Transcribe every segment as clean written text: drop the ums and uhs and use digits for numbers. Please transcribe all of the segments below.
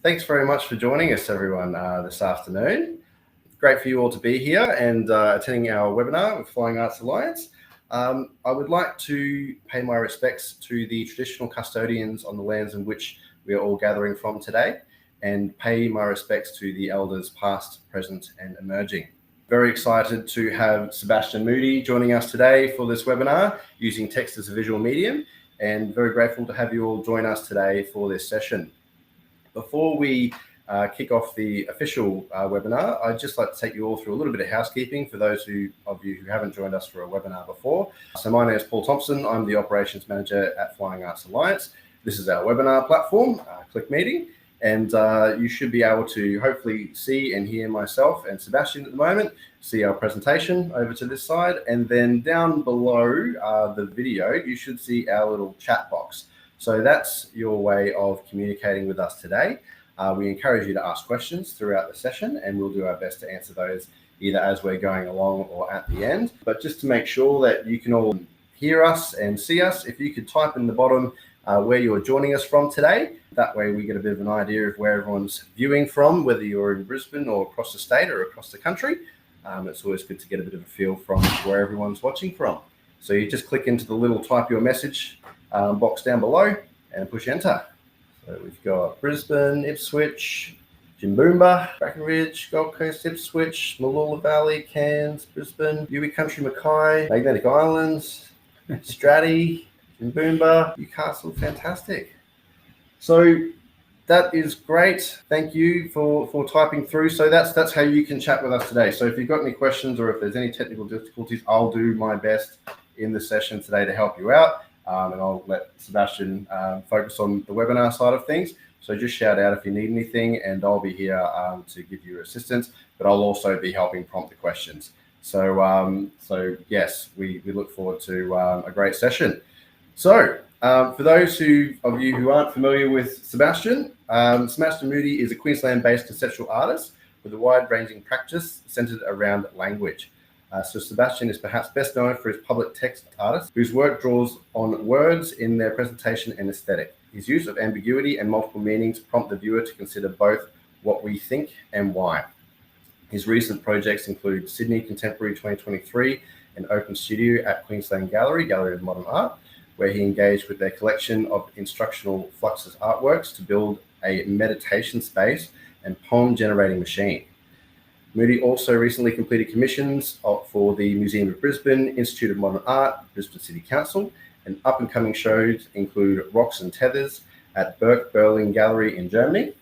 Thanks very much for joining us, everyone, this afternoon. Great for you all to be here and attending our webinar with Flying Arts Alliance. I would like to pay my respects to the traditional custodians on the lands in which we are all gathering from today, and pay my respects to the elders past, present, and emerging. Very excited to have Sebastian Moody joining us today for this webinar using text as a visual medium, and very grateful to have you all join us today for this session. Before we kick off the official webinar, I'd just like to take you all through a little bit of housekeeping for those of you who haven't joined us for a webinar before. So my name is Paul Thompson. I'm the Operations Manager at Flying Arts Alliance. This is our webinar platform, Click Meeting, and you should be able to hopefully see and hear myself and Sebastian at the moment, see our presentation over to this side, and then down below the video, you should see our little chat box. So that's your way of communicating with us today. We encourage you to ask questions throughout the session, and we'll do our best to answer those either as we're going along or at the end. But just to make sure that you can all hear us and see us, if you could type in the bottom where you're joining us from today, that way we get a bit of an idea of where everyone's viewing from, whether you're in Brisbane or across the state or across the country. It's always good to get a bit of a feel from where everyone's watching from. So you just click into the little type your message box down below and push enter. So we've got Brisbane, Ipswich, Jimboomba, Brackenridge, Gold Coast, Ipswich, Mooloola Valley, Cairns, Brisbane, Yui Country, Mackay, Magnetic Islands, Straddie, Jimboomba, Newcastle. Fantastic. So that is great. Thank you for typing through. So that's how you can chat with us today. So if you've got any questions or if there's any technical difficulties, I'll do my best in the session today to help you out. And I'll let Sebastian focus on the webinar side of things. So just shout out if you need anything, and I'll be here to give you assistance, but I'll also be helping prompt the questions. So yes, we look forward to a great session. So for those of you who aren't familiar with Sebastian, Sebastian Moody is a Queensland-based conceptual artist with a wide-ranging practice centered around language. So Sebastian is perhaps best known for his public text artist, whose work draws on words in their presentation and aesthetic. His use of ambiguity and multiple meanings prompt the viewer to consider both what we think and why. His recent projects include Sydney Contemporary 2023, an open studio at Queensland Gallery of Modern Art, where he engaged with their collection of instructional Fluxus artworks to build a meditation space and poem-generating machine. Moody also recently completed commissions for the Museum of Brisbane, Institute of Modern Art, Brisbane City Council, and up-and-coming shows include Rocks and Tethers at Berlin Gallery in Germany,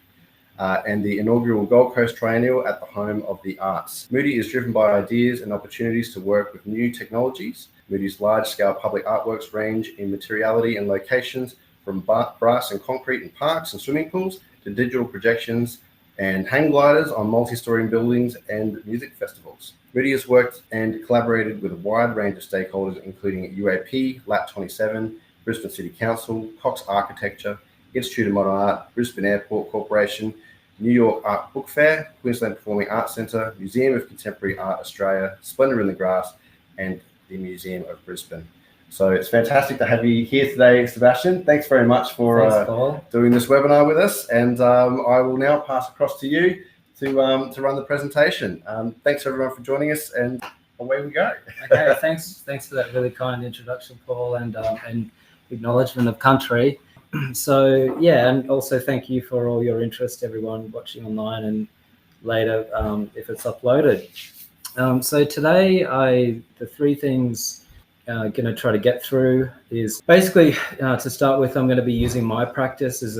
and the inaugural Gold Coast Triennial at the Home of the Arts. Moody is driven by ideas and opportunities to work with new technologies. Moody's large-scale public artworks range in materiality and locations from brass and concrete in parks and swimming pools to digital projections and hang gliders on multi-story buildings and music festivals. Moody has worked and collaborated with a wide range of stakeholders, including UAP, LAP27, Brisbane City Council, Cox Architecture, Institute of Modern Art, Brisbane Airport Corporation, New York Art Book Fair, Queensland Performing Arts Centre, Museum of Contemporary Art Australia, Splendour in the Grass, and the Museum of Brisbane. So it's fantastic to have you here today, Sebastian. Thanks very much for doing this webinar with us. And I will now pass across to you to run the presentation. Thanks everyone for joining us, and away we go. Okay, thanks for that really kind introduction, Paul, and acknowledgement of country. So yeah, and also thank you for all your interest, everyone watching online and later if it's uploaded. So today, the three things going to try to get through is basically to start with, I'm going to be using my practice as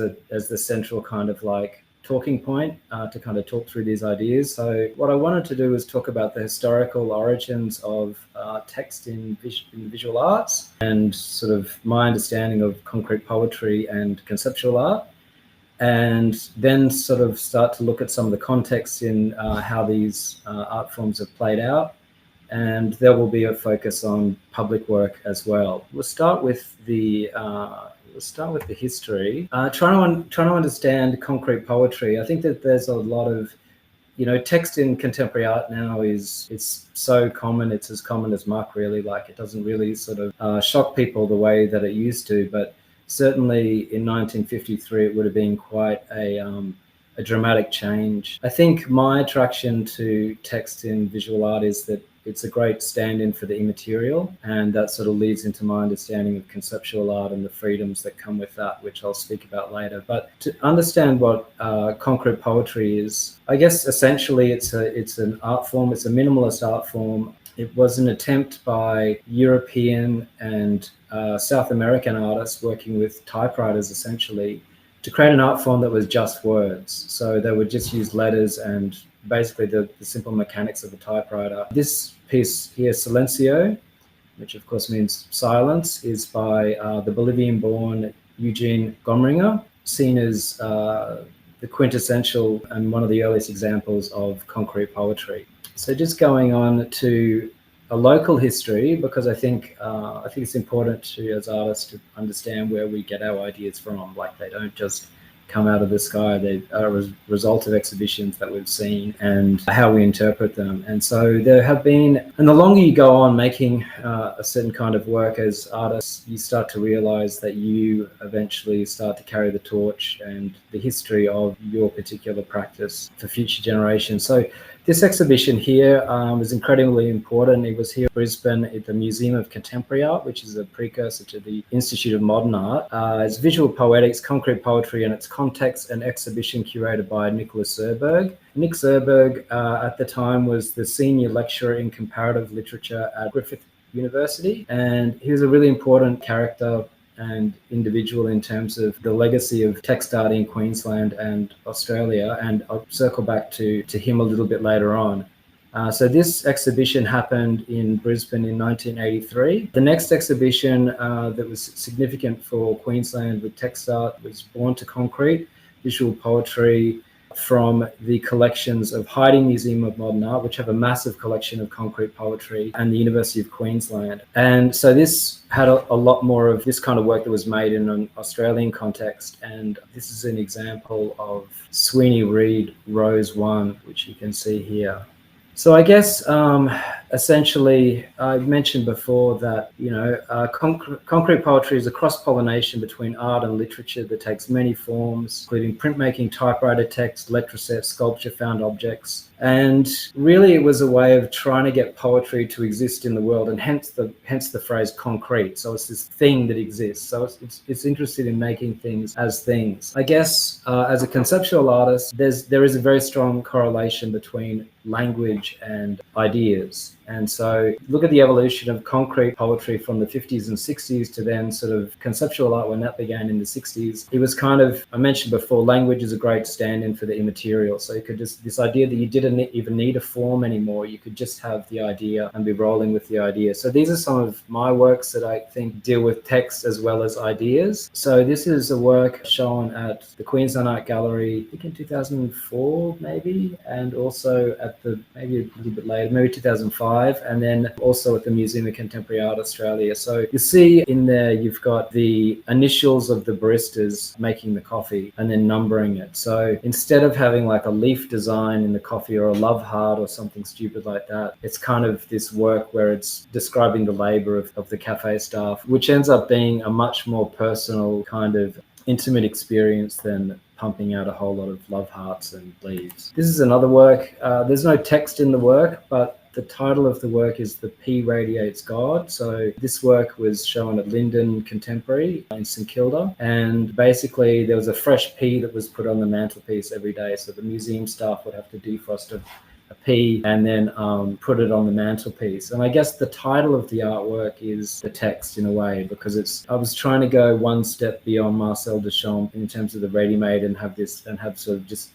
the central kind of like talking point to kind of talk through these ideas. So what I wanted to do is talk about the historical origins of text in visual arts and sort of my understanding of concrete poetry and conceptual art, and then sort of start to look at some of the context in how these art forms have played out. And there will be a focus on public work as well. We'll start with the history. Trying to understand concrete poetry. I think that there's a lot of, text in contemporary art now it's so common. It's as common as muck, really. Like it doesn't really sort of shock people the way that it used to. But certainly in 1953, it would have been quite a a dramatic change. I think my attraction to text in visual art is that it's a great stand-in for the immaterial, and that sort of leads into my understanding of conceptual art and the freedoms that come with that, which I'll speak about later. But to understand what concrete poetry is, I guess essentially it's an art form. It's a minimalist art form. It was an attempt by European and South American artists working with typewriters, essentially, to create an art form that was just words. So they would just use letters and basically the simple mechanics of the typewriter. This piece here, Silencio, which of course means silence, is by the Bolivian-born Eugene Gomringer, seen as the quintessential and one of the earliest examples of concrete poetry. So just going on to a local history, because I think it's important to, as artists, to understand where we get our ideas from. Like, they don't just come out of the sky. They are a result of exhibitions that we've seen and how we interpret them. And so there have been, and the longer you go on making a certain kind of work as artists, you start to realize that you eventually start to carry the torch and the history of your particular practice for future generations. So this exhibition here is incredibly important. It was here in Brisbane at the Museum of Contemporary Art, which is a precursor to the Institute of Modern Art. It's visual poetics, concrete poetry, and its context and exhibition curated by Nicholas Zerberg. Nick Zerberg at the time was the senior lecturer in comparative literature at Griffith University, and he was a really important character and individual in terms of the legacy of text art in Queensland and Australia, and I'll circle back to him a little bit later on. So this exhibition happened in Brisbane in 1983. The next exhibition that was significant for Queensland with text art was Born to Concrete, visual poetry from the collections of Hiding Museum of Modern Art, which have a massive collection of concrete poetry, and the University of Queensland. And so this had a lot more of this kind of work that was made in an Australian context. And this is an example of Sweeney Reed Rose 1, which you can see here. So I guess essentially, I mentioned before that, concrete poetry is a cross-pollination between art and literature that takes many forms, including printmaking, typewriter text, letraset, sculpture, found objects. And really it was a way of trying to get poetry to exist in the world, and hence the phrase concrete. So it's this thing that exists. So it's interested in making things as things. I guess as a conceptual artist, there is a very strong correlation between language and ideas. And so look at the evolution of concrete poetry from the 50s and 60s to then sort of conceptual art when that began in the 60s. It was kind of, I mentioned before, language is a great stand-in for the immaterial. So you could just, this idea that you didn't even need a form anymore, you could just have the idea and be rolling with the idea. So these are some of my works that I think deal with text as well as ideas. So this is a work shown at the Queensland Art Gallery, I think in 2004 maybe, and also at maybe a little bit later, maybe 2005. And then also at the Museum of Contemporary Art Australia. So you see in there, you've got the initials of the baristas making the coffee and then numbering it. So instead of having like a leaf design in the coffee or a love heart or something stupid like that, it's kind of this work where it's describing the labor of the cafe staff, which ends up being a much more personal kind of intimate experience than pumping out a whole lot of love hearts and leaves. This is another work. There's no text in the work, but the title of the work is The Pea Radiates God. So this work was shown at Lyndon Contemporary in St Kilda. And basically there was a fresh pea that was put on the mantelpiece every day. So the museum staff would have to defrost a pea and then put it on the mantelpiece. And I guess the title of the artwork is the text in a way, because I was trying to go one step beyond Marcel Duchamp in terms of the ready-made and have sort of just,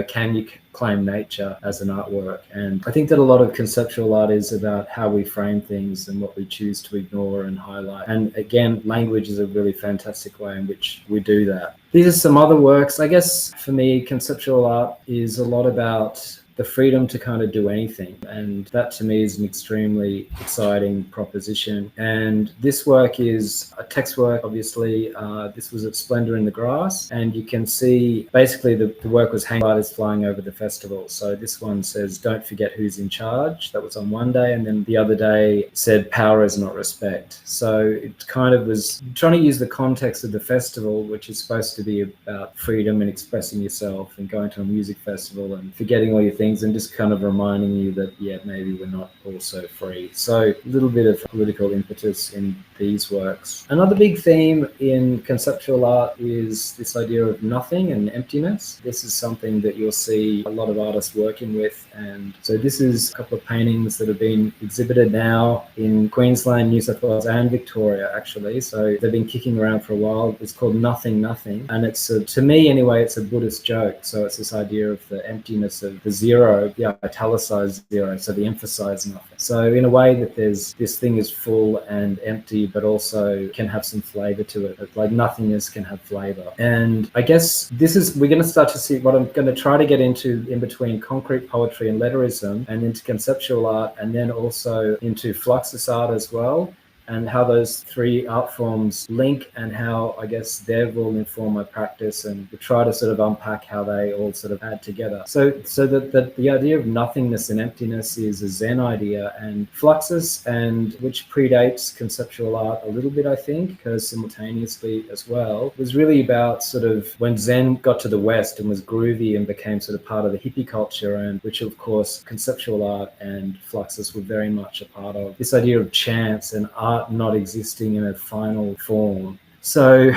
can you claim nature as an artwork? And I think that a lot of conceptual art is about how we frame things and what we choose to ignore and highlight. And again, language is a really fantastic way in which we do that. These are some other works. I guess for me, conceptual art is a lot about the freedom to kind of do anything. And that to me is an extremely exciting proposition. And this work is a text work, obviously. This was at Splendor in the Grass, and you can see basically the work was hanging artists flying over the festival. So this one says, "Don't forget who's in charge." That was on one day, and then the other day said, "Power is not respect." So it kind of was trying to use the context of the festival, which is supposed to be about freedom and expressing yourself and going to a music festival and forgetting all your things, and just kind of reminding you that, yeah, maybe we're not all so free. So a little bit of political impetus in these works. Another big theme in conceptual art is this idea of nothing and emptiness. This is something that you'll see a lot of artists working with. And so this is a couple of paintings that have been exhibited now in Queensland, New South Wales and Victoria, actually. So they've been kicking around for a while. It's called Nothing, Nothing. And it's, to me anyway, it's a Buddhist joke. So it's this idea of the emptiness of the zero, the italicized zero, so the emphasized nothing. So in a way that there's, this thing is full and empty, but also can have some flavor to it. Like nothingness can have flavor. And I guess this is, we're going to start to see what I'm going to try to get into in between concrete poetry and letterism, and into conceptual art, and then also into fluxus art as well, and how those three art forms link, and how I guess they will inform my practice, and we try to sort of unpack how they all sort of add together. So that the idea of nothingness and emptiness is a Zen idea, and fluxus, and which predates conceptual art a little bit, I think, because simultaneously as well, was really about sort of when Zen got to the West and was groovy and became sort of part of the hippie culture, and which of course conceptual art and fluxus were very much a part of. This idea of chance and art not existing in a final form. So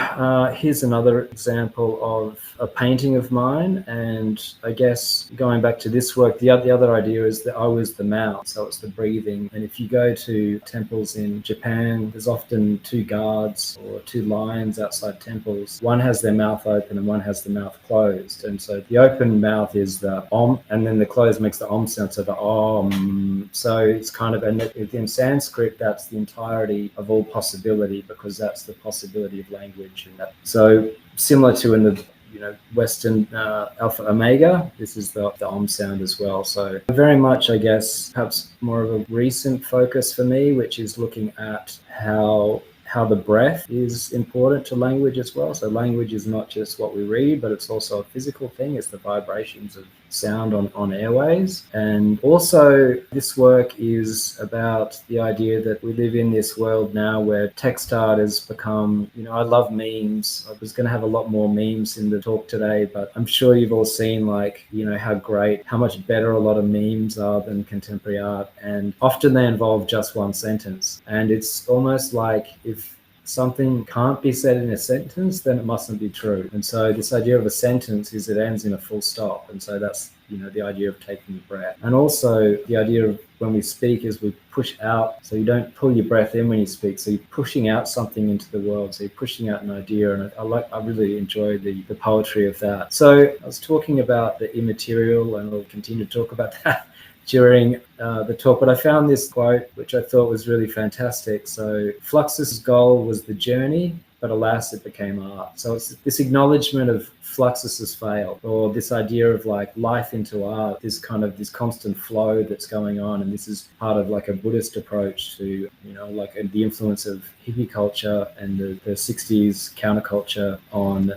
here's another example of a painting of mine, and I guess going back to this work, the other idea is that I was the mouth, so it's the breathing. And if you go to temples in Japan, there's often two guards or two lions outside temples. One has their mouth open and one has the mouth closed. And so the open mouth is the om, and then the closed makes the om sound, so the om. So it's kind of, and in Sanskrit, that's the entirety of all possibility, because that's the possibility of language. And that, so similar to in the Western alpha omega, this is the om sound as well. So very much, I guess, perhaps more of a recent focus for me, which is looking at how the breath is important to language as well. So language is not just what we read, but it's also a physical thing. It's the vibrations of sound on airways. And also this work is about the idea that we live in this world now where text art has become, I love memes. I was going to have a lot more memes in the talk today, but I'm sure you've all seen how much better a lot of memes are than contemporary art. And often they involve just one sentence. And it's almost like if something can't be said in a sentence, then it mustn't be true. And so this idea of a sentence is it ends in a full stop. And so that's, the idea of taking a breath. And also the idea of when we speak is we push out. So you don't pull your breath in when you speak. So you're pushing out something into the world. So you're pushing out an idea. And I really enjoy the poetry of that. So I was talking about the immaterial, and we'll continue to talk about that during the talk, but I found this quote which I thought was really fantastic. So Fluxus's goal was the journey, but alas, it became art. So it's this acknowledgement of Fluxus's fail, or this idea of like life into art, this kind of this constant flow that's going on. And this is part of like a Buddhist approach to, the influence of hippie culture and the 60s counterculture on,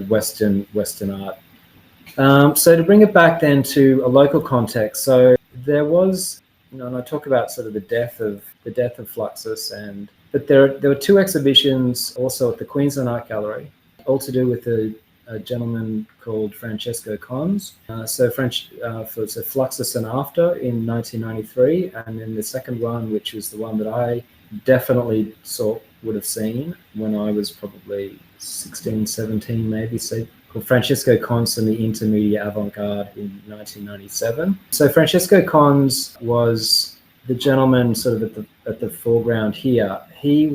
Western art. So to bring it back then to a local context, so there was, and I talk about sort of the death of Fluxus, but there were two exhibitions also at the Queensland Art Gallery, all to do with a gentleman called Francesco Cons. So Fluxus and After in 1993, and then the second one, which was the one that I definitely would have seen when I was probably 16, 17 maybe, so called Francesco Cons and the Intermediate Avant-Garde in 1997. So Francesco Cons was the gentleman sort of at the foreground here. He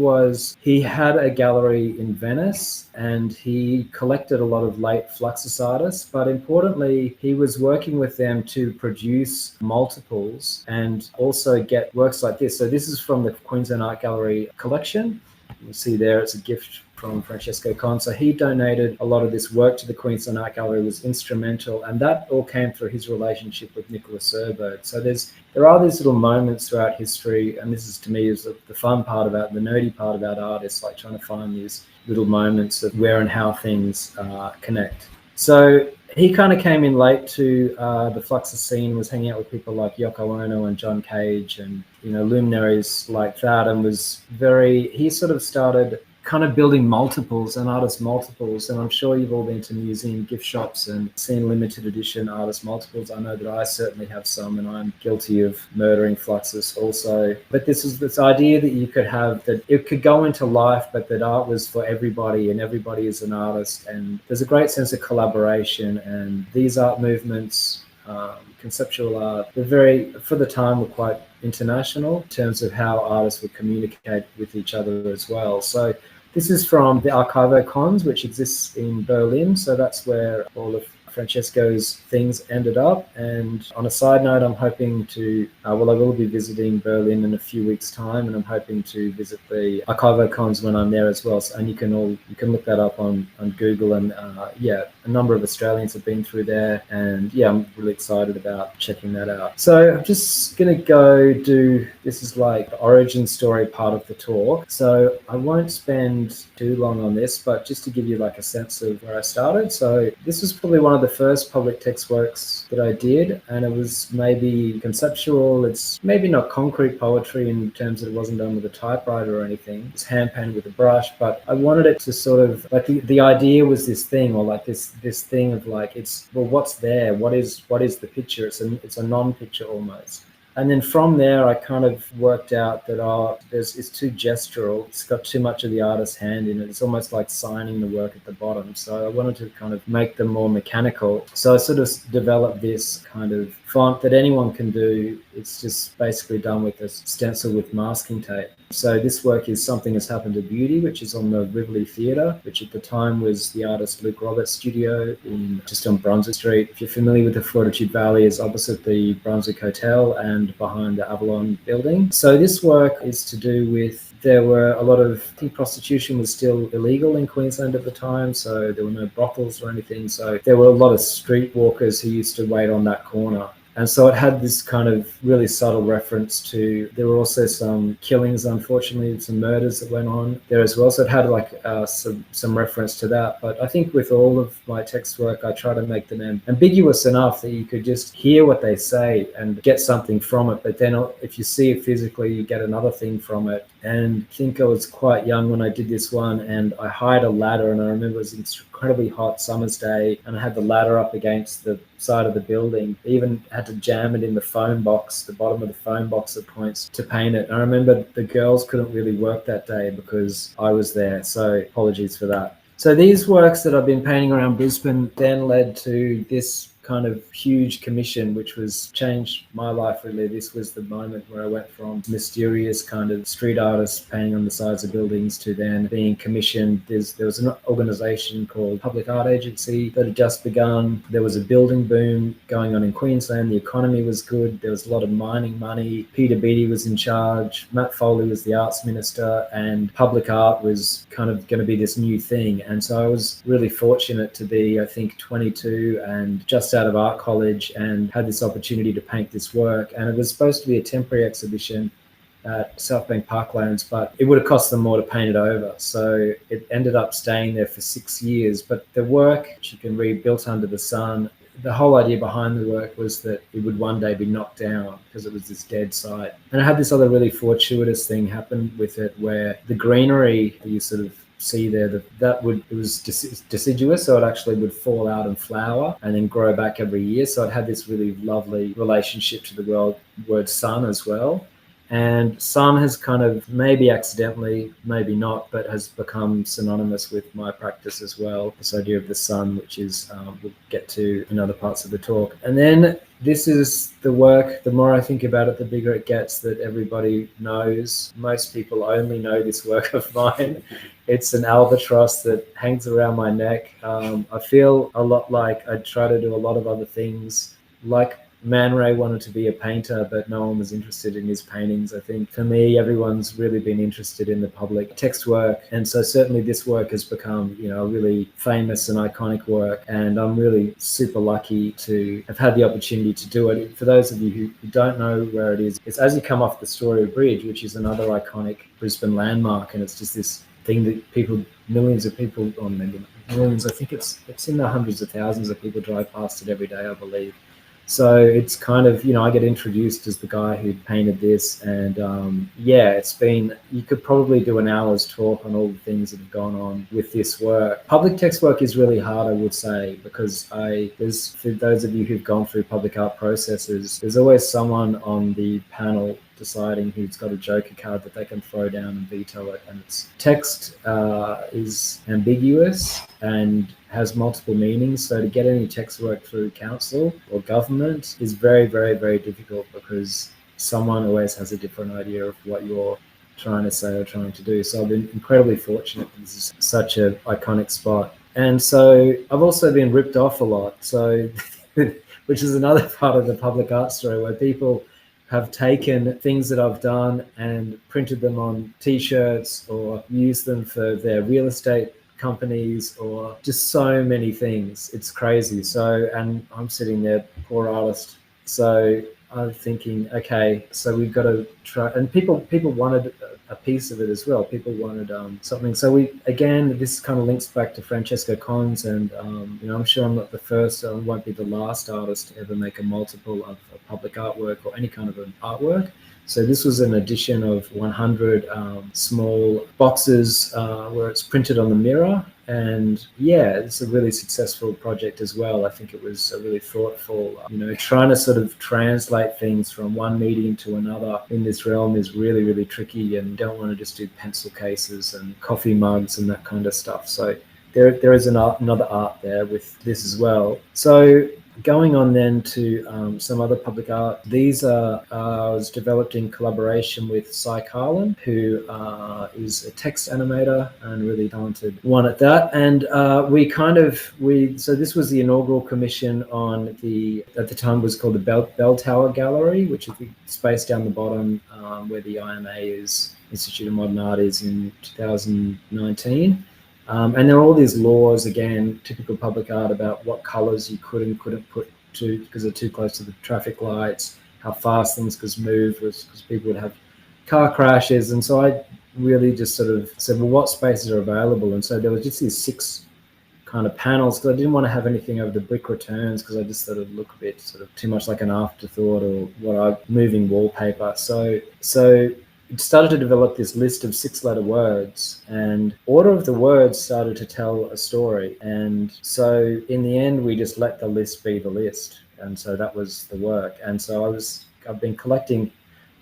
had a gallery in Venice, and he collected a lot of late Fluxus artists, but importantly, he was working with them to produce multiples and also get works like this. So this is from the Queensland Art Gallery collection. You see there, it's a gift from Francesco Con. So he donated a lot of this work to the Queensland Art Gallery, was instrumental, and that all came through his relationship with Nicholas Serberg. So there are these little moments throughout history, and this is, to me, is the fun part about, the nerdy part about art, is like trying to find these little moments of where and how things connect. So he kind of came in late to the Fluxus scene, was hanging out with people like Yoko Ono and John Cage and, luminaries like that, and he sort of started kind of building multiples and artist multiples. And I'm sure you've all been to museum gift shops and seen limited edition artist multiples. I know that I certainly have some, and I'm guilty of murdering Fluxus also. But this idea that you could have, that it could go into life, but that art was for everybody and everybody is an artist. And there's a great sense of collaboration, and these art movements, conceptual art, for the time, were quite international in terms of how artists would communicate with each other as well. So this is from the Archivo Cons, which exists in Berlin. So that's where all of Francesco's things ended up. And on a side note, I'm hoping to, I will be visiting Berlin in a few weeks' time, and I'm hoping to visit the Archivo Cons when I'm there as well. So, and you can look that up on Google, and a number of Australians have been through there, and I'm really excited about checking that out. So I'm just gonna this is like the origin story part of the talk. So I won't spend too long on this, but just to give you like a sense of where I started. So this was probably one of the first public text works that I did, and it was maybe conceptual. It's maybe not concrete poetry in terms that it wasn't done with a typewriter or anything. It's hand painted with a brush, but I wanted it to sort of like, the idea was this thing, or like this thing of like, what's there? What is the picture? It's a non-picture almost. And then from there, I kind of worked out that it's too gestural. It's got too much of the artist's hand in it. It's almost like signing the work at the bottom. So I wanted to kind of make them more mechanical. So I sort of developed this kind of font that anyone can do. It's just basically done with a stencil with masking tape. So this work is Something Has Happened to Beauty, which is on the Rivoli Theatre, which at the time was the artist Luke Roberts' studio just on Brunswick Street. If you're familiar with the Fortitude Valley, is opposite the Brunswick Hotel and behind the Avalon building. So this work is to do with, there were a lot of, I think prostitution was still illegal in Queensland at the time, so there were no brothels or anything. So there were a lot of street walkers who used to wait on that corner. And so it had this kind of really subtle reference to, there were also some killings, unfortunately, some murders that went on there as well. So it had like some reference to that. But I think with all of my text work, I try to make them ambiguous enough that you could just hear what they say and get something from it. But then if you see it physically, you get another thing from it. And I think I was quite young when I did this one, and I hired a ladder, and I remember it was an incredibly hot summer's day, and I had the ladder up against the side of the building. I even had to jam it in the foam box, the bottom of the foam box at points, to paint it. And I remember the girls couldn't really work that day because I was there, so apologies for that. So these works that I've been painting around Brisbane then led to this kind of huge commission, which was changed my life really. This was the moment where I went from mysterious kind of street artist painting on the sides of buildings to then being commissioned. There was an organization called Public Art Agency that had just begun. There was a building boom going on in Queensland. The economy was good. There was a lot of mining money. Peter Beattie was in charge. Matt Foley was the arts minister, and public art was kind of going to be this new thing. And so I was really fortunate to be, I think, 22 and just out of art college, and had this opportunity to paint this work. And it was supposed to be a temporary exhibition at South Bank Parklands, but it would have cost them more to paint it over. So it ended up staying there for 6 years. But the work, which you can read, Built Under the Sun, the whole idea behind the work was that it would one day be knocked down because it was this dead site. And I had this other really fortuitous thing happen with it, where the greenery that you sort of see there, it was deciduous, so it actually would fall out and flower and then grow back every year. So it had this really lovely relationship to the word sun as well. And sun has kind of, maybe accidentally, maybe not, but has become synonymous with my practice as well. This idea of the sun, which is, we'll get to in other parts of the talk. And then this is the work, the more I think about it, the bigger it gets, that everybody knows. Most people only know this work of mine. It's an albatross that hangs around my neck. I feel a lot like I try to do a lot of other things, like Man Ray wanted to be a painter, but no one was interested in his paintings. I think for me, everyone's really been interested in the public text work. And so certainly this work has become, a really famous and iconic work. And I'm really super lucky to have had the opportunity to do it. For those of you who don't know where it is, it's as you come off the Story Bridge, which is another iconic Brisbane landmark. And it's just this thing that millions of people, or maybe millions, I think it's in the hundreds of thousands of people drive past it every day, I believe. So it's kind of, I get introduced as the guy who painted this. And it's been, you could probably do an hour's talk on all the things that have gone on with this work. Public text work is really hard, I would say, because for those of you who've gone through public art processes, there's always someone on the panel deciding who's got a joker card that they can throw down and veto it. And its text is ambiguous and has multiple meanings. So to get any text work through council or government is very, very, very difficult, because someone always has a different idea of what you're trying to say or trying to do. So I've been incredibly fortunate that this is such an iconic spot. And so I've also been ripped off a lot. So, which is another part of the public art story, where people have taken things that I've done and printed them on t-shirts or used them for their real estate companies or just so many things. It's crazy. So, and I'm sitting there, poor artist. So I'm thinking, okay, so we've got to try, and people wanted a piece of it as well. People wanted something. So this kind of links back to Francesco Cons, and I'm sure I'm not the first, I won't be the last artist to ever make a multiple of a public artwork or any kind of an artwork. So this was an edition of 100 small boxes where it's printed on the mirror. And it's a really successful project as well. I think it was a really thoughtful, trying to sort of translate things from one medium to another in this realm is really, really tricky, and you don't want to just do pencil cases and coffee mugs and that kind of stuff. So there is another art there with this as well. So going on then to some other public art, these was developed in collaboration with Cy Carlin, who is a text animator and really talented one at that. And so this was the inaugural commission on at the time was called the Bell Tower Gallery, which is the space down the bottom where the IMA is, Institute of Modern Art, is in 2019. And there are all these laws, again, typical public art, about what colors you could and couldn't put to, because they're too close to the traffic lights, how fast things could move, because people would have car crashes. And so I really just sort of said, well, what spaces are available? And so there was just these 6 kind of panels, because I didn't want to have anything over the brick returns, because I just sort of look a bit sort of too much like an afterthought or moving wallpaper. So it started to develop this list of 6-letter words, and order of the words started to tell a story. And so in the end, we just let the list be the list. And so that was the work. And so I've been collecting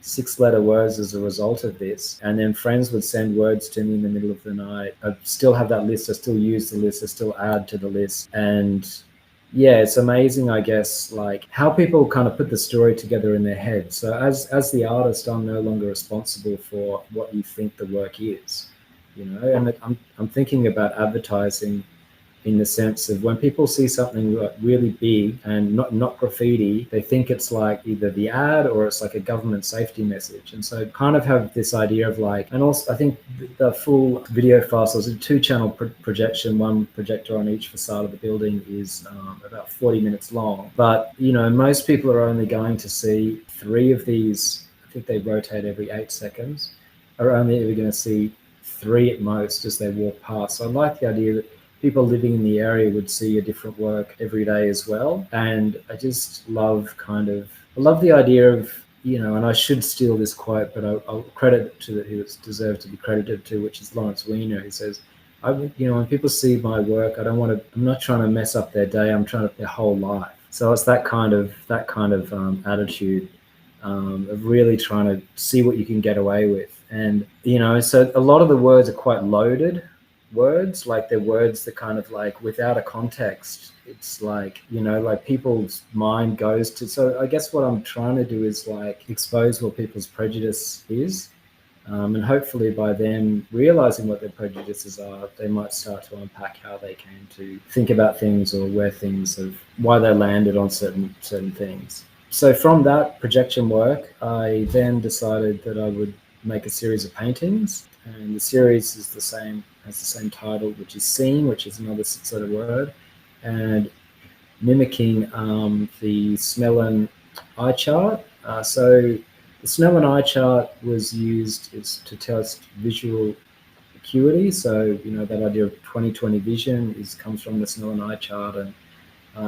6-letter words as a result of this. And then friends would send words to me in the middle of the night. I still have that list. I still use the list. I still add to the list. And it's amazing, I guess, like how people kind of put the story together in their head. So as the artist, I'm no longer responsible for what you think the work is, and I'm thinking about advertising in the sense of when people see something really big and not graffiti, they think it's like either the ad or it's like a government safety message. And so kind of have this idea of like, and also I think the full video file, so it's a 2-channel projection, one projector on each facade of the building, is about 40 minutes long. But, most people are only going to see 3 of these. I think they rotate every 8 seconds, are only ever going to see 3 at most as they walk past. So I like the idea that people living in the area would see a different work every day as well. And I just love the idea of, and I should steal this quote, but I'll credit it to who it's deserved to be credited to, which is Lawrence Weiner, who says, when people see my work, I'm not trying to mess up their day, I'm trying to their whole life. So it's that kind of attitude of really trying to see what you can get away with. And, so a lot of the words are quite loaded words, like they're words that kind of like without a context, it's like, like people's mind goes to. So I guess what I'm trying to do is like expose what people's prejudice is, and hopefully by them realizing what their prejudices are, they might start to unpack how they came to think about things or why they landed on certain things. So from that projection work, I then decided that I would make a series of paintings, and the series is has the same title, which is Scene, which is another six-letter word, and mimicking the Snellen eye chart. So the Snellen eye chart was used to test visual acuity. So that idea of 20/20 vision comes from the Snellen eye chart, and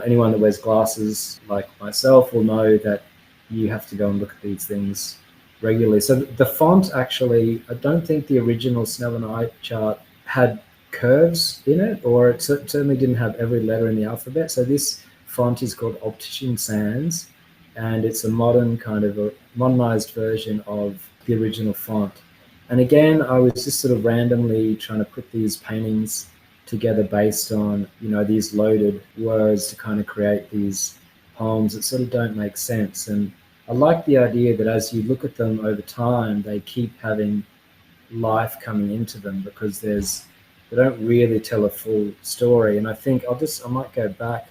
anyone that wears glasses like myself will know that you have to go and look at these things regularly. So the font actually, I don't think the original Snellen eye chart had curves in it, or it certainly didn't have every letter in the alphabet. So this font is called Optician Sans, and it's a modern kind of a modernized version of the original font. And again, I was just sort of randomly trying to put these paintings together based on these loaded words to kind of create these poems that sort of don't make sense. And I like the idea that as you look at them over time, they keep having life coming into them, because they don't really tell a full story. And I think I might go back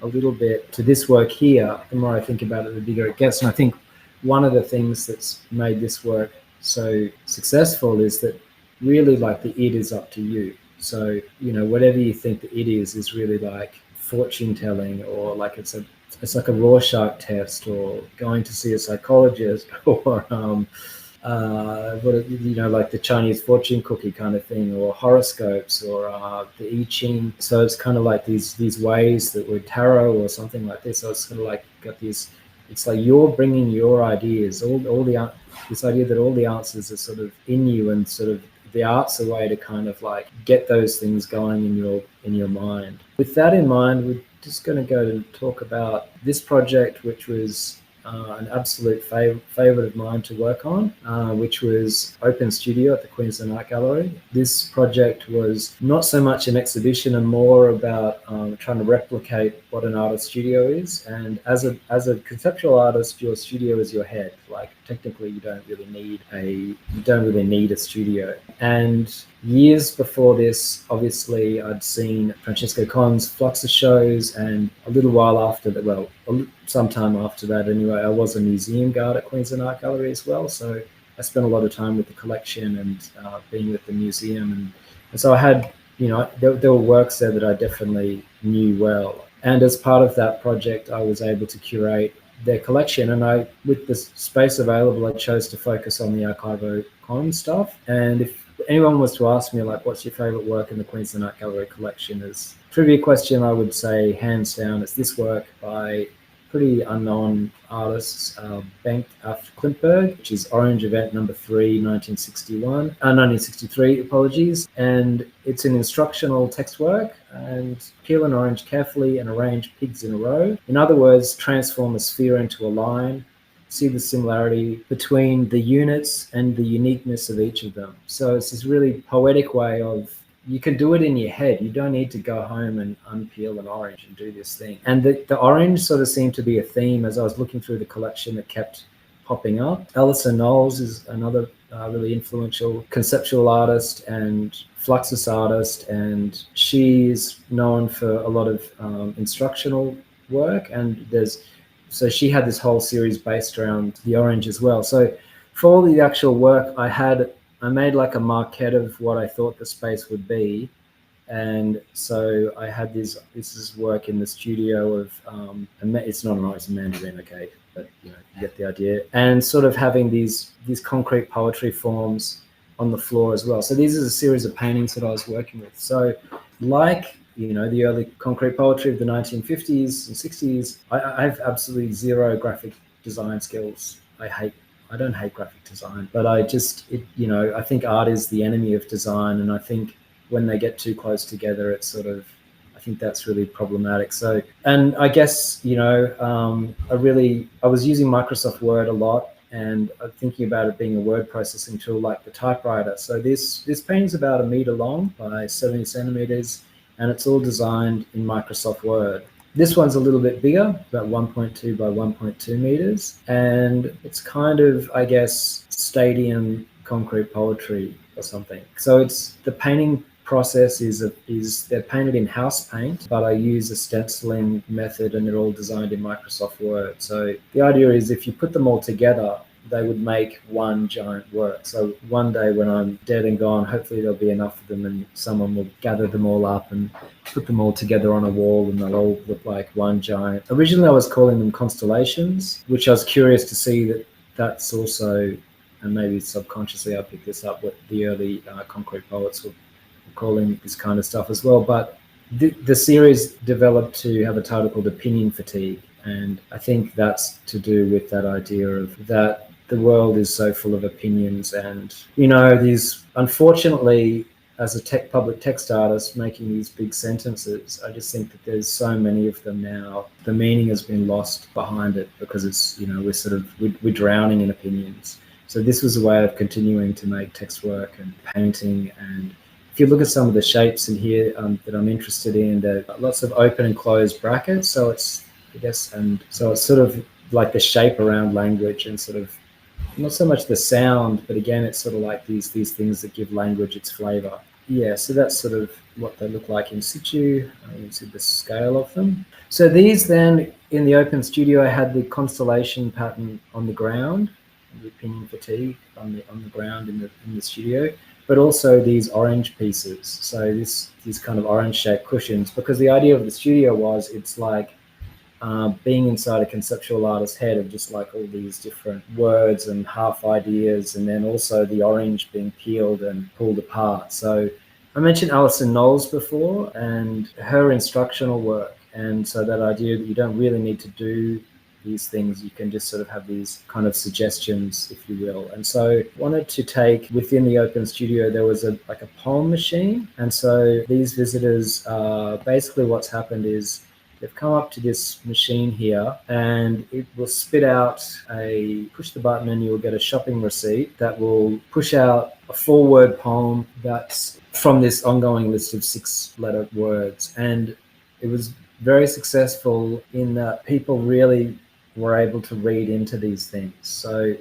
a little bit to this work here. The more I think about it, the bigger it gets. And I think one of the things that's made this work so successful is that really, like, the it is up to you. So whatever you think the it is really like fortune telling, or like it's like a Rorschach test, or going to see a psychologist, or like the Chinese fortune cookie kind of thing, or horoscopes, or the I Ching. So it's kind of like these ways that were tarot or something like this. So it's kind of like got these. It's like you're bringing your ideas, this idea that all the answers are sort of in you, and sort of the art's a way to kind of like get those things going in your mind. With that in mind, we're just going to go to talk about this project, which was an absolute favorite of mine to work on, which was Open Studio at the Queensland Art Gallery. This project was not so much an exhibition and more about trying to replicate what an artist studio is. And as a conceptual artist, your studio is your head. Like, technically, you don't really need a studio. And years before this, obviously, I'd seen Francesco Con's Fluxus shows, and a little while after that, well, sometime after that anyway, I was a museum guard at Queensland Art Gallery as well. So I spent a lot of time with the collection and being with the museum. And so I had, there were works there that I definitely knew well. And as part of that project, I was able to curate their collection. And with the space available, I chose to focus on the Archivo Con stuff. And if anyone was to ask me, like, what's your favorite work in the Queensland Art Gallery collection, as trivia question, I would say hands down it's this work by pretty unknown artists, Bengt af Klintberg, which is Orange Event number 3, 1963, apologies. And it's an instructional text work, and peel an orange carefully and arrange pigs in a row. In other words, transform a sphere into a line. See the similarity between the units and the uniqueness of each of them. So it's this really poetic way of, you can do it in your head. You don't need to go home and unpeel an orange and do this thing. And the orange sort of seemed to be a theme as I was looking through the collection that kept popping up. Alison Knowles is another really influential conceptual artist and Fluxus artist, and she's known for a lot of instructional work. And so she had this whole series based around the orange as well. So for all the actual work I made like a maquette of what I thought the space would be. And so I had this is work in the studio of, it's not an orange, it's a mandarin, okay, but you get the idea. And sort of having these concrete poetry forms on the floor as well. So these are a series of paintings that I was working with. So like, the early concrete poetry of the 1950s and 60s, I have absolutely zero graphic design skills. I don't hate graphic design, but I think art is the enemy of design. And I think when they get too close together, it's sort of, I think that's really problematic. So, and I guess, I was using Microsoft Word a lot, and thinking about it being a word processing tool like the typewriter. So this painting's about 1 meter long by 70 centimeters, and it's all designed in Microsoft Word. This one's a little bit bigger, about 1.2 by 1.2 meters. And it's kind of, I guess, stadium concrete poetry or something. So the painting process is they're painted in house paint, but I use a stenciling method, and they're all designed in Microsoft Word. So the idea is if you put them all together, they would make one giant work. So one day when I'm dead and gone, hopefully there'll be enough of them and someone will gather them all up and put them all together on a wall, and they'll all look like one giant. Originally I was calling them constellations, which I was curious to see that that's also, and maybe subconsciously I picked this up, what the early concrete poets were calling this kind of stuff as well. But the series developed to have a title called Opinion Fatigue, and I think that's to do with that idea of that the world is so full of opinions, and these, unfortunately, as a public text artist making these big sentences, I just think that there's so many of them now. The meaning has been lost behind it because it's we're drowning in opinions. So this was a way of continuing to make text work and painting. And if you look at some of the shapes in here that I'm interested in, there are lots of open and closed brackets. So it's sort of like the shape around language, and sort of not so much the sound, but again, it's sort of like these things that give language its flavor. Yeah, so that's sort of what they look like in situ. You can see the scale of them. So these then, in the open studio, I had the constellation pattern on the ground, the Opinion Fatigue on the ground in the studio, but also these orange pieces. So these kind of orange shaped cushions, because the idea of the studio was it's like being inside a conceptual artist's head of just like all these different words and half ideas, and then also the orange being peeled and pulled apart. So I mentioned Alison Knowles before and her instructional work, and so that idea that you don't really need to do these things, you can just sort of have these kind of suggestions, if you will. And so I wanted to take, within the open studio, there was a poem machine, and so these visitors, basically what's happened is they've come up to this machine here, and it will spit out push the button and you will get a shopping receipt that will push out a 4-word poem that's from this ongoing list of 6-letter words. And it was very successful in that people really were able to read into these things. So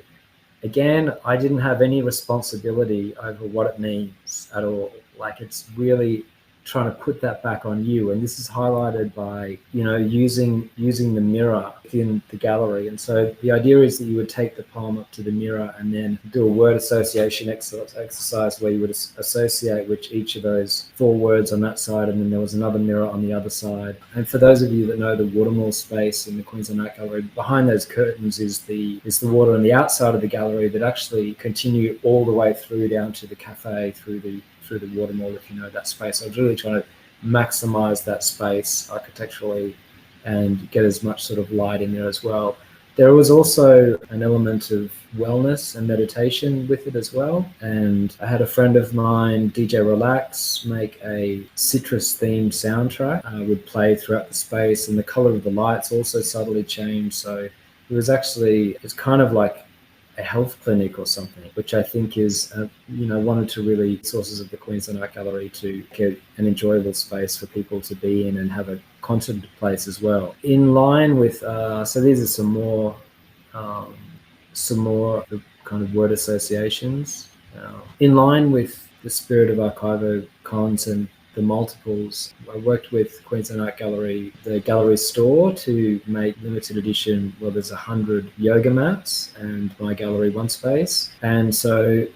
again, I didn't have any responsibility over what it means at all. Like, it's really trying to put that back on you, and this is highlighted by using the mirror within the gallery. And so the idea is that you would take the poem up to the mirror and then do a word association exercise where you would associate which each of those 4 words on that side, and then there was another mirror on the other side. And for those of you that know the Watermall space in the Queensland Art Gallery, behind those curtains is the water on the outside of the gallery that actually continue all the way through down to the cafe through the Watermall, if you know that space. I was really trying to maximize that space architecturally and get as much sort of light in there as well. There was also an element of wellness and meditation with it as well. And I had a friend of mine, DJ Relax, make a citrus themed soundtrack. Would play throughout the space, and the color of the lights also subtly changed. So it's kind of like a health clinic or something, which I think is, one or two really sources of the Queensland Art Gallery to get an enjoyable space for people to be in and have a content place as well. In line with, so these are some more the kind of word associations. In line with the spirit of archivo cons and the multiples, I worked with Queensland Art Gallery, the gallery store, to make limited edition. Well, there's 100 yoga mats and my gallery one space. And so,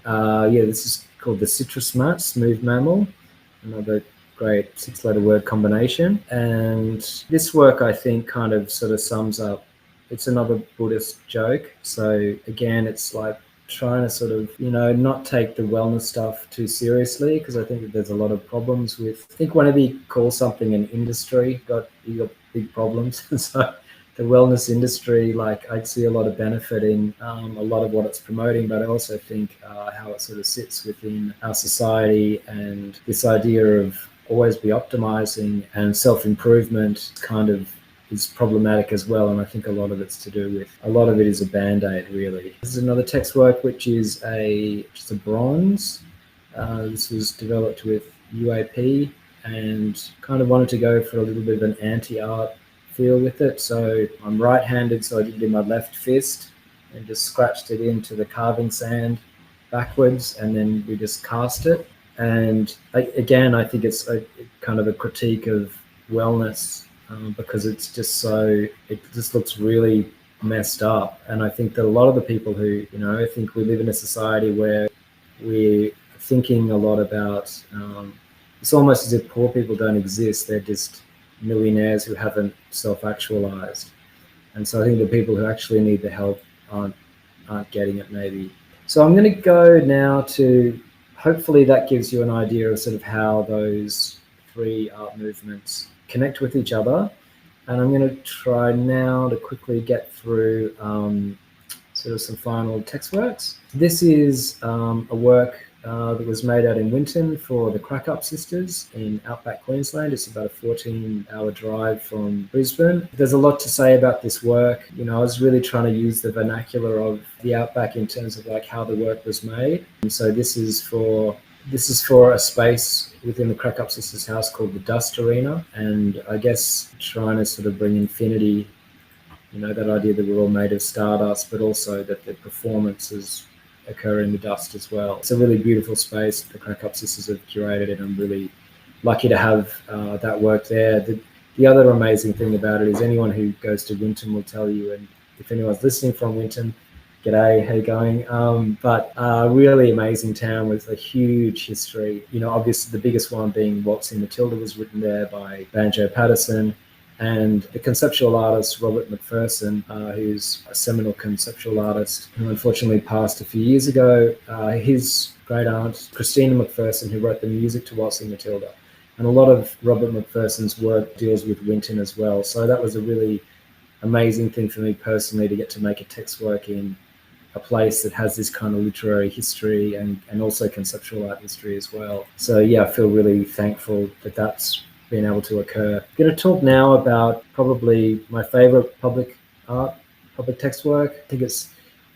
this is called the Citrus Mat, Smooth Mammal, another great 6-letter word combination. And this work, I think, kind of sort of sums up, it's another Buddhist joke. So again, it's like trying to sort of, not take the wellness stuff too seriously, because I think that there's a lot of problems with, I think whenever you call something an industry, you got big problems. And so the wellness industry, like, I'd see a lot of benefit in a lot of what it's promoting, but I also think how it sort of sits within our society, and this idea of always be optimizing and self-improvement kind of is problematic as well. And I think a lot of it's to do with, a lot of it is a band-aid, really. This is another text work, which is a bronze. This was developed with UAP, and kind of wanted to go for a little bit of an anti-art feel with it. So I'm right-handed, so I did it in my left fist and just scratched it into the carving sand backwards, and then we just cast it. And again, I think it's a kind of a critique of wellness, because it's just so, it just looks really messed up. And I think that a lot of the people who, I think we live in a society where we're thinking a lot about, it's almost as if poor people don't exist. They're just millionaires who haven't self-actualized. And so I think the people who actually need the help aren't getting it, maybe. So I'm going to go now to, hopefully that gives you an idea of sort of how those three art movements connect with each other. And I'm going to try now to quickly get through sort of some final text works. This is a work that was made out in Winton for the Crack-Up Sisters in outback Queensland. It's about a 14-hour drive from Brisbane. There's a lot to say about this work. I was really trying to use the vernacular of the outback in terms of like how the work was made. And so this is for a space within the Crack-Up Sisters house called the Dust Arena, and I guess trying to sort of bring infinity, that idea that we're all made of stardust, but also that the performances occur in the dust as well. It's a really beautiful space the Crack-Up Sisters have curated, and I'm really lucky to have that work there. The other amazing thing about it is anyone who goes to Winton will tell you, and if anyone's listening from Winton, g'day, how you going? But really amazing town with a huge history. Obviously the biggest one being Waltzing Matilda was written there by Banjo Patterson. And the conceptual artist, Robert McPherson, who's a seminal conceptual artist who unfortunately passed a few years ago, his great aunt, Christina McPherson, who wrote the music to Waltzing Matilda. And a lot of Robert McPherson's work deals with Winton as well. So that was a really amazing thing for me personally, to get to make a text work in a place that has this kind of literary history and also conceptual art history as well. So yeah, I feel really thankful that that's been able to occur. I'm going to talk now about probably my favorite public text work. I think it's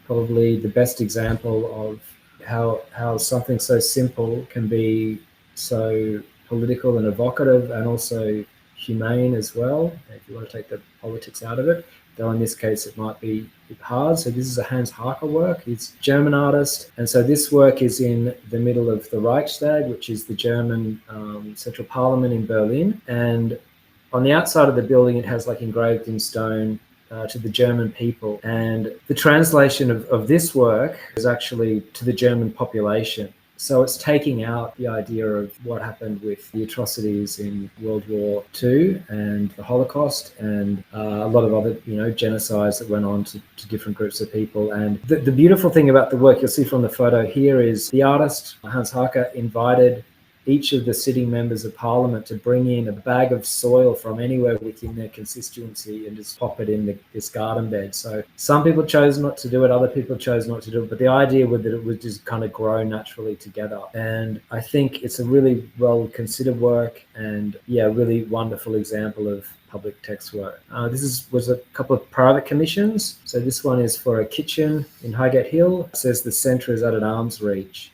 probably the best example of how something so simple can be so political and evocative, and also humane as well, if you want to take the politics out of it, though in this case it might be hard. So this is a Hans Harker work. He's a German artist, and so this work is in the middle of the Reichstag, which is the German central parliament in Berlin, and on the outside of the building it has like engraved in stone to the German people, and the translation of this work is actually to the German population. So it's taking out the idea of what happened with the atrocities in World War II and the Holocaust, and a lot of other, genocides that went on to different groups of people. And the beautiful thing about the work you'll see from the photo here is the artist, Hans Harker, invited each of the sitting members of parliament to bring in a bag of soil from anywhere within their constituency and just pop it in this garden bed. So some people chose not to do it, other people chose not to do it, but the idea was that it would just kind of grow naturally together. And I think it's a really well considered work, and yeah, really wonderful example of public text work. This was a couple of private commissions. So this one is for a kitchen in Highgate Hill. It says the centre is at an arm's reach.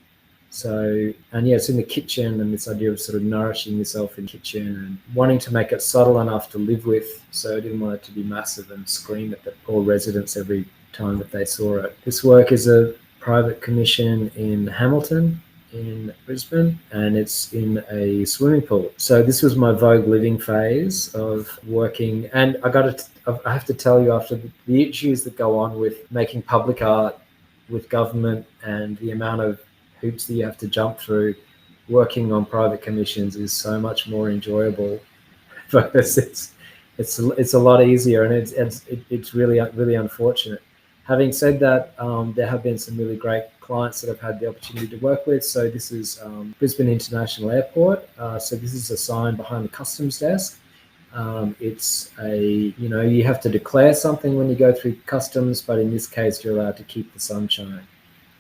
So, and yeah, it's in the kitchen, and this idea of sort of nourishing yourself in the kitchen and wanting to make it subtle enough to live with. So I didn't want it to be massive and scream at the poor residents every time that they saw it. This work is a private commission in Hamilton in Brisbane, and it's in a swimming pool. So this was my Vogue living phase of working, and I have to tell you, after the issues that go on with making public art with government and the amount of hoops that you have to jump through, working on private commissions is so much more enjoyable. But it's a lot easier, and it's really unfortunate. Having said that, there have been some really great clients that I've had the opportunity to work with. So this is Brisbane International Airport. So this is a sign behind the customs desk. It's you have to declare something when you go through customs, but in this case you're allowed to keep the sunshine.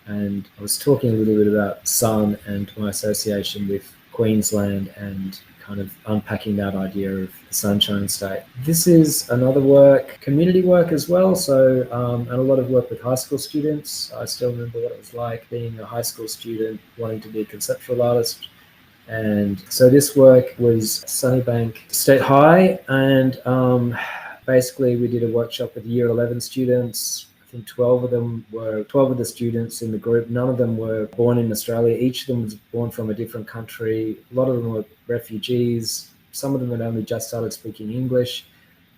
And I was talking a little bit about sun and my association with Queensland, and kind of unpacking that idea of the Sunshine State. This is another work, community work as well. So, and a lot of work with high school students. I still remember what it was like being a high school student wanting to be a conceptual artist. And so this work was Sunnybank State High, and basically we did a workshop with year 11 students, think 12 of the students in the group. None of them were born in Australia. Each of them was born from a different country. A lot of them were refugees. Some of them had only just started speaking English.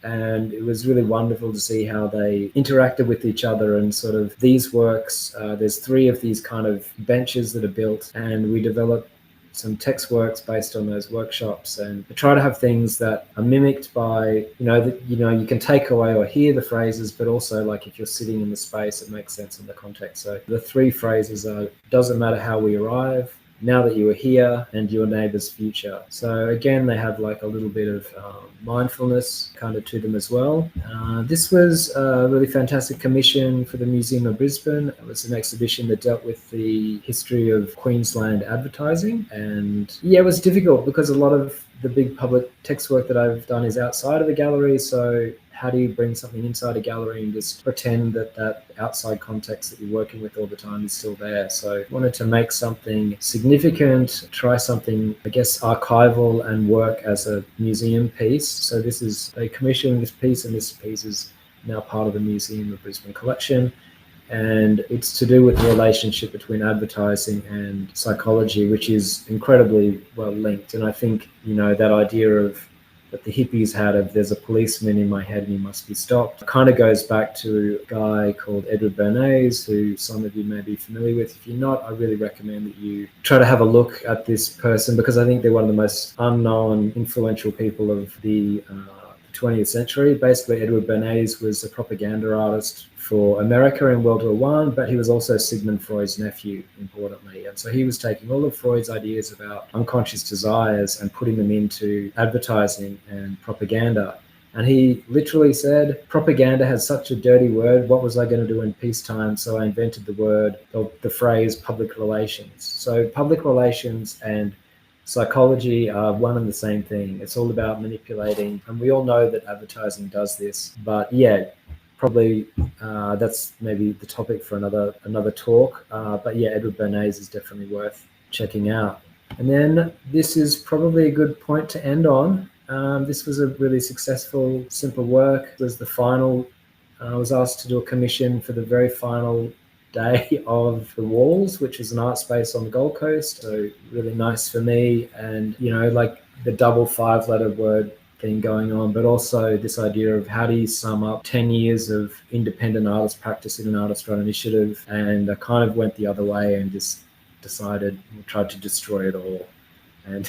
And it was really wonderful to see how they interacted with each other. And sort of these works, there's 3 of these kind of benches that are built, and we developed some text works based on those workshops, and I try to have things that are mimicked by, you can take away or hear the phrases, but also like if you're sitting in the space, it makes sense in the context. So the 3 phrases are: doesn't matter how we arrive, now that you are here, and your neighbor's future. So again, they have like a little bit of mindfulness kind of to them as well. This was a really fantastic commission for the Museum of Brisbane. It was an exhibition that dealt with the history of Queensland advertising. And yeah, it was difficult because a lot of the big public text work that I've done is outside of a gallery. So how do you bring something inside a gallery and just pretend that outside context that you're working with all the time is still there? So I wanted to make something significant, try something, I guess, archival and work as a museum piece. So they commissioned this piece, and this piece is now part of the Museum of Brisbane collection. And it's to do with the relationship between advertising and psychology, which is incredibly well linked. And I think, that idea of that the hippies had of "there's a policeman in my head and he must be stopped" kind of goes back to a guy called Edward Bernays, who some of you may be familiar with. If you're not, I really recommend that you try to have a look at this person, because I think they're one of the most unknown, influential people of the 20th century. Basically, Edward Bernays was a propaganda artist for America in World War I, but he was also Sigmund Freud's nephew, importantly. And so he was taking all of Freud's ideas about unconscious desires and putting them into advertising and propaganda. And he literally said, propaganda has such a dirty word. What was I going to do in peacetime? So I invented the phrase public relations. So public relations and psychology are one and the same thing. It's all about manipulating. And we all know that advertising does this. But yeah, probably that's maybe the topic for another talk. But yeah, Edward Bernays is definitely worth checking out. And then this is probably a good point to end on. This was a really successful, simple work. It was the final. I was asked to do a commission for the very final day of the Walls, which is an art space on the Gold Coast. So really nice for me, and like the double 5-letter word thing going on, but also this idea of how do you sum up 10 years of independent artist practice in an artist run initiative. And I kind of went the other way and just tried to destroy it all. And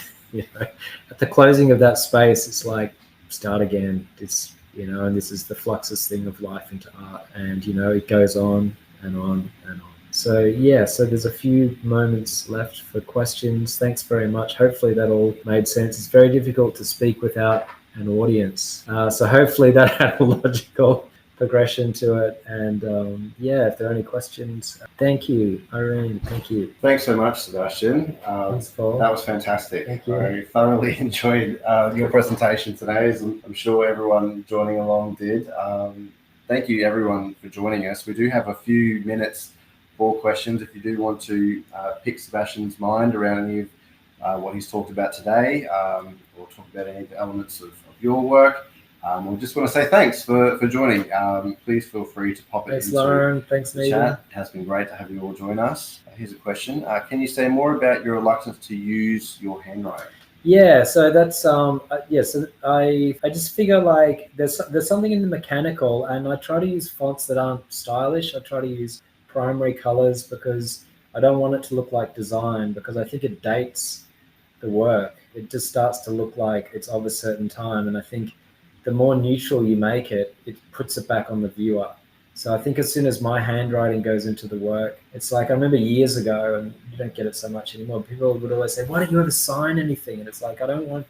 at the closing of that space, it's like, start again. It's and this is the fluxus thing of life into art, and it goes on and on and on. So yeah, so there's a few moments left for questions. Thanks very much. Hopefully that all made sense. It's very difficult to speak without an audience. So hopefully that had a logical progression to it. And yeah, if there are any questions, thank you, Irene. Thank you. Thanks so much, Sebastian. Thanks, Paul. That was fantastic. Thank you. I thoroughly enjoyed your presentation today, as I'm sure everyone joining along did. Thank you, everyone, for joining us. We do have a few minutes for questions. If you do want to pick Sebastian's mind around any of what he's talked about today, or talk about any of the elements of your work, we just want to say thanks for joining. Please feel free to pop it into Lauren. Thanks, the chat. It has been great to have you all join us. Here's a question. Can you say more about your reluctance to use your handwriting? Yeah, so that's so I just figure like there's something in the mechanical, and I try to use fonts that aren't stylish. I try to use primary colors because I don't want it to look like design, because I think it dates the work. It just starts to look like it's of a certain time, and I think the more neutral you make it, it puts it back on the viewer. So I think as soon as my handwriting goes into the work, it's like, I remember years ago, and you don't get it so much anymore, people would always say, why don't you ever sign anything? And it's like, I want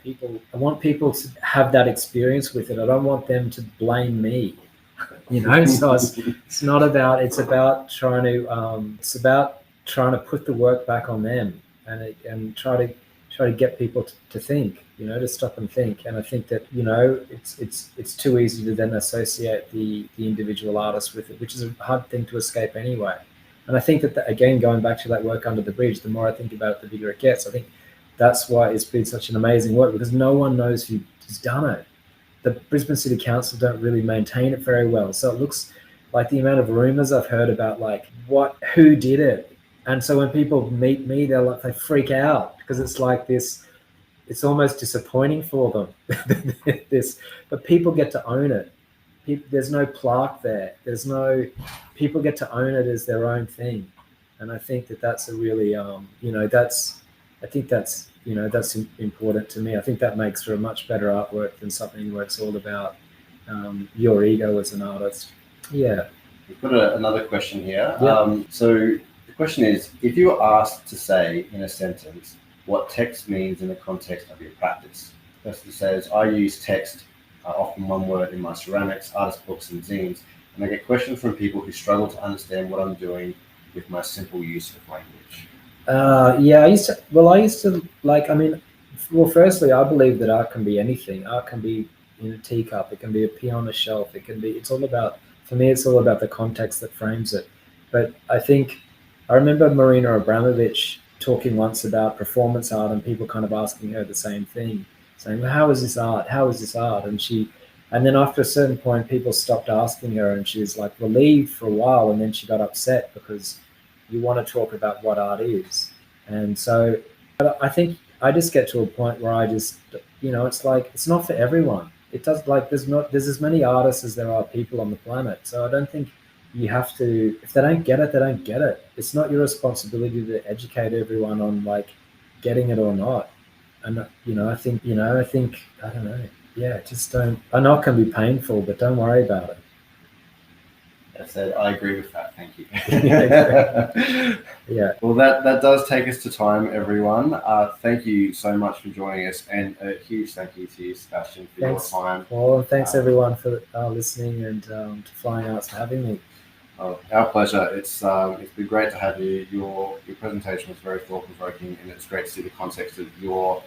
people to have that experience with it. I don't want them to blame me, so it's about trying to put the work back on them, and try to get people to think, to stop and think. And I think that, it's too easy to then associate the individual artist with it, which is a hard thing to escape anyway. And I think that, again, going back to that work under the bridge, the more I think about it, the bigger it gets. I think that's why it's been such an amazing work, because no one knows who's done it. The Brisbane City Council don't really maintain it very well. So it looks like the amount of rumors I've heard about like who did it. And so when people meet me, they freak out because it's like this, it's almost disappointing for them. But people get to own it. There's no plaque there. There's no, people get to own it as their own thing. And I think that that's a really, I think that's, that's important to me. I think that makes for a much better artwork than something where it's all about your ego as an artist. Yeah. We've got another question here. Yeah. So the question is, if you were asked to say in a sentence what text means in the context of your practice, the person says, I use text, often one word, in my ceramics, artist books and zines, and I get questions from people who struggle to understand what I'm doing with my simple use of language. Yeah, I used to like, well, firstly, I believe that art can be anything. Art can be in a teacup, it can be a pea on a shelf, it's all about, for me, it's all about the context that frames it. But I think, I remember Marina Abramovich talking once about performance art and people kind of asking her the same thing, saying, well, how is this art? How is this art? And then after a certain point, people stopped asking her and she was like relieved for a while. And then she got upset because you want to talk about what art is. And so I think I just get to a point where I just, it's like, it's not for everyone. It does, like, there's as many artists as there are people on the planet. So I don't think you have to, if they don't get it, they don't get it. It's not your responsibility to educate everyone on like getting it or not. And, I think, I don't know. Yeah, just don't, I know it can be painful, but don't worry about it. I said, I agree with that. Thank you. Yeah. Well, that does take us to time, everyone. Thank you so much for joining us, and a huge thank you to you, Sebastian, for your time. Well, thanks everyone for listening, and to Flying Arts for having me. Oh, our pleasure. It's been great to have you. Your presentation was very thought-provoking, and it's great to see the context of your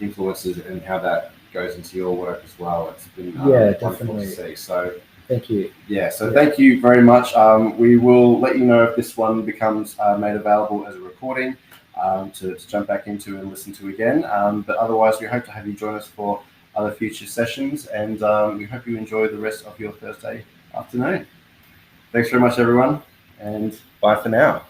influences and how that goes into your work as well. It's been wonderful to see. So thank you. Yeah, so thank you very much. We will let you know if this one becomes made available as a recording to jump back into and listen to again. But otherwise, we hope to have you join us for other future sessions, and we hope you enjoy the rest of your Thursday afternoon. Thanks very much, everyone, and bye for now.